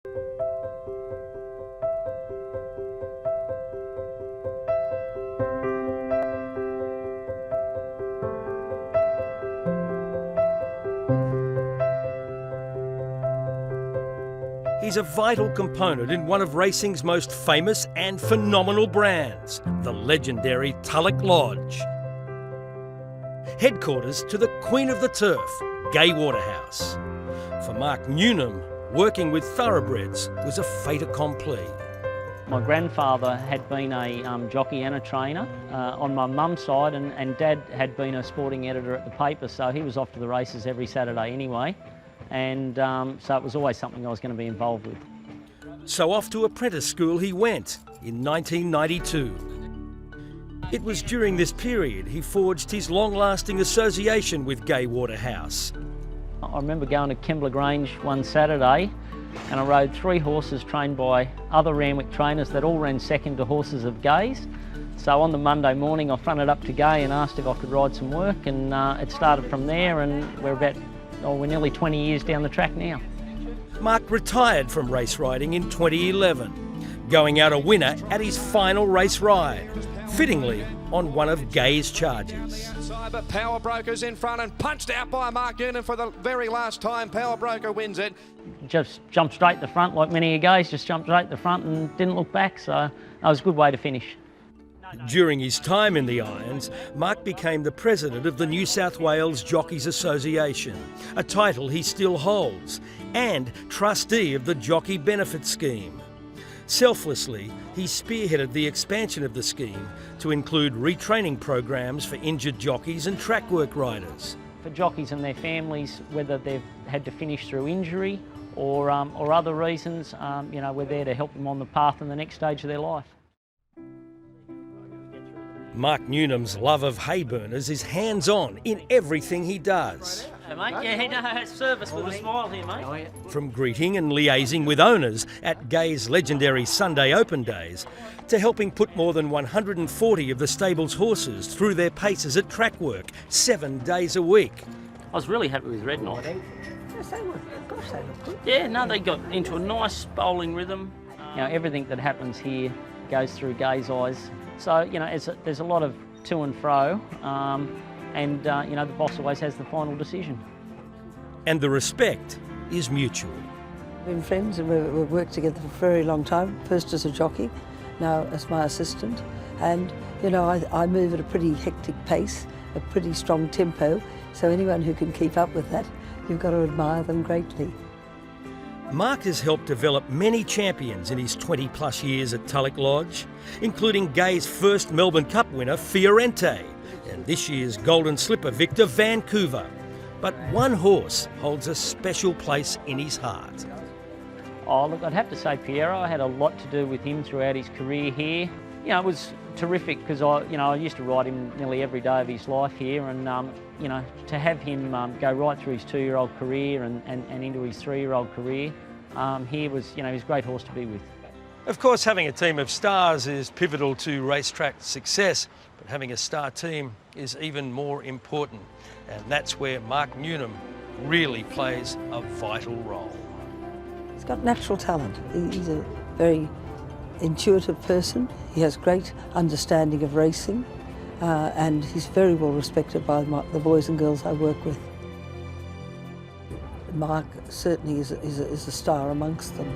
He's a vital component in one of racing's most famous and phenomenal brands, the legendary Tulloch Lodge. Headquarters to the Queen of the Turf, Gay Waterhouse. For Mark Newnham, working with thoroughbreds was a fait accompli. My grandfather had been a jockey and a trainer on my mum's side, and Dad had been a sporting editor at the paper, so he was off to the races every Saturday anyway. And so it was always something I was going to be involved with. So off to apprentice school he went in 1992. It was during this period he forged his long-lasting association with Gay Waterhouse. I remember going to Kembla Grange one Saturday and I rode 3 horses trained by other Randwick trainers that all ran second to horses of Gay's. So on the Monday morning I fronted up to Gay and asked if I could ride some work, and it started from there, and we're nearly 20 years down the track now. Mark retired from race riding in 2011, going out a winner at his final race ride, fittingly on one of Gay's charges. But Power Broker's in front and punched out by Mark Newnham for the very last time. Power Broker wins it. Just jumped straight to the front, like many of Gay's, just jumped straight to the front and didn't look back, so that was a good way to finish. During his time in the Irons, Mark became the president of the New South Wales Jockeys Association, a title he still holds, and trustee of the Jockey Benefit Scheme. Selflessly, he spearheaded the expansion of the scheme to include retraining programs for injured jockeys and track work riders. For jockeys and their families, whether they've had to finish through injury or other reasons, we're there to help them on the path in the next stage of their life. Mark Newnham's love of hay burners is hands-on in everything he does. Hey, mate. Yeah, he does service with a smile here, mate. From greeting and liaising with owners at Gay's legendary Sunday Open Days, to helping put more than 140 of the stable's horses through their paces at track work 7 days a week. I was really happy with Red Knight. Yes, they were. Gosh, they look good. Yeah, no, they got into a nice bowling rhythm. Everything that happens here goes through Gay's eyes. So, there's a lot of to and fro, and the boss always has the final decision. And the respect is mutual. We've been friends and we've worked together for a very long time, first as a jockey, now as my assistant. And, I move at a pretty hectic pace, a pretty strong tempo, so anyone who can keep up with that, you've got to admire them greatly. Mark has helped develop many champions in his 20-plus years at Tulloch Lodge, including Gay's first Melbourne Cup winner, Fiorente, and this year's Golden Slipper victor, Vancouver. But one horse holds a special place in his heart. Oh, look, I'd have to say Piero. I had a lot to do with him throughout his career here. It was terrific because I used to ride him nearly every day of his life here, and to have him go right through his 2-year-old career and into his 3-year-old career here was, he was a great horse to be with. Of course, having a team of stars is pivotal to racetrack success, but having a star team is even more important, and that's where Mark Newnham really plays a vital role. He's got natural talent. He's a very intuitive person. He has great understanding of racing, and he's very well respected by the boys and girls I work with. Mark certainly is a star amongst them.